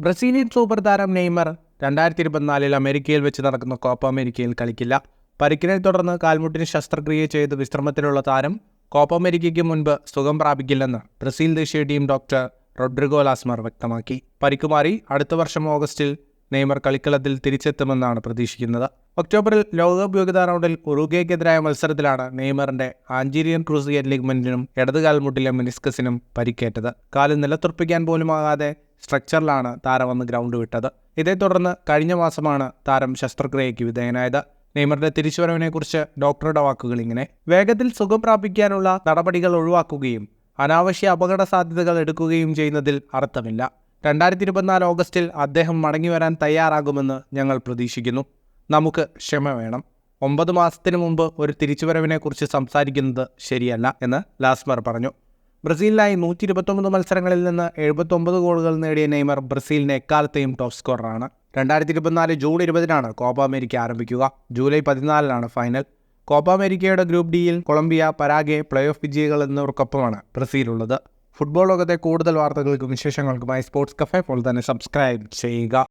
Brazilian super താരം Neymar 2024 അമേരിക്കയിൽ വെച്ച് നടക്കുന്ന കോപ്പ അമേരിക്കയിൽ കളിക്കില്ല. പരിക്കിനെ തുടർന്ന് കാൽമുട്ടിന് ശസ്ത്രക്രിയ ചെയ്ത് വിശ്രമത്തിലുള്ള താരം കോപ്പ അമേരിക്കയ്ക്ക് മുൻപ് സുഖം പ്രാപിക്കില്ലെന്ന് ബ്രസീൽ ദേശീയ ടീം ഡോക്ടർ റോഡ്രിഗോ ലാസ്മർ വ്യക്തമാക്കി. പരിക്കുമാറി അടുത്ത വർഷം ഓഗസ്റ്റിൽ നെയ്മർ കളിക്കളത്തിൽ തിരിച്ചെത്തുമെന്നാണ് പ്രതീക്ഷിക്കുന്നത്. ഒക്ടോബറിൽ ലോകകപ്പ് യോഗ്യതാ റൗണ്ടിൽ ഉറുഗ്വേക്കെതിരായ മത്സരത്തിലാണ് നെയ്മറിന്റെ ആൻറ്റീരിയർ ക്രൂസിയേറ്റ് ലിഗ്മെന്റിനും ഇടത് കാൽമുട്ടിലെ മെനിസ്കസിനും പരിക്കേറ്റത്. കാല് നിലത്തുറപ്പിക്കാൻ പോലുമാകാതെ സ്ട്രക്ചറിലാണ് താരം അന്ന് ഗ്രൗണ്ട് വിട്ടത്. ഇതേ തുടർന്ന് കഴിഞ്ഞ മാസമാണ് താരം ശസ്ത്രക്രിയയ്ക്ക് വിധേയനായത്. നെയ്മറിന്റെ തിരിച്ചുവരവിനെക്കുറിച്ച് ഡോക്ടറുടെ വാക്കുകൾ ഇങ്ങനെ: വേഗത്തിൽ സുഖം പ്രാപിക്കാനുള്ള നടപടികൾ ഒഴിവാക്കുകയും അനാവശ്യ അപകട സാധ്യതകൾ എടുക്കുകയും ചെയ്യുന്നതിൽ അർത്ഥമില്ല. 2024 ഓഗസ്റ്റിൽ അദ്ദേഹം മടങ്ങിവരാൻ തയ്യാറാകുമെന്ന് ഞങ്ങൾ പ്രതീക്ഷിക്കുന്നു. നമുക്ക് ക്ഷമ വേണം. 9 മാസത്തിന് മുമ്പ് ഒരു തിരിച്ചുവരവിനെക്കുറിച്ച് സംസാരിക്കുന്നത് ശരിയല്ല എന്ന് ലാസ്മർ പറഞ്ഞു. ബ്രസീലിനായി 129 മത്സരങ്ങളിൽ നിന്ന് 79 ഗോളുകൾ നേടിയ നെയ്മർ ബ്രസീലിന് എക്കാലത്തെയും ടോപ്പ് സ്കോററാണ്. 2024 ജൂൺ 20 കോപ്പ അമേരിക്ക ആരംഭിക്കുക. July 14 final. കോപ്പ അമേരിക്കയുടെ ഗ്രൂപ്പ് ഡിയിൽ കൊളംബിയ, പരാഗ്വെ, പ്ലേ ഓഫ് വിജയികൾ എന്നിവർക്കൊപ്പമാണ് ബ്രസീലുള്ളത്. ഫുട്ബോൾ ലോകത്തെ കൂടുതൽ വാർത്തകൾക്കും വിശേഷങ്ങൾക്കുമായി സ്പോർട്സ് കഫേ ഇപ്പോൾ തന്നെ സബ്സ്ക്രൈബ് ചെയ്യുക.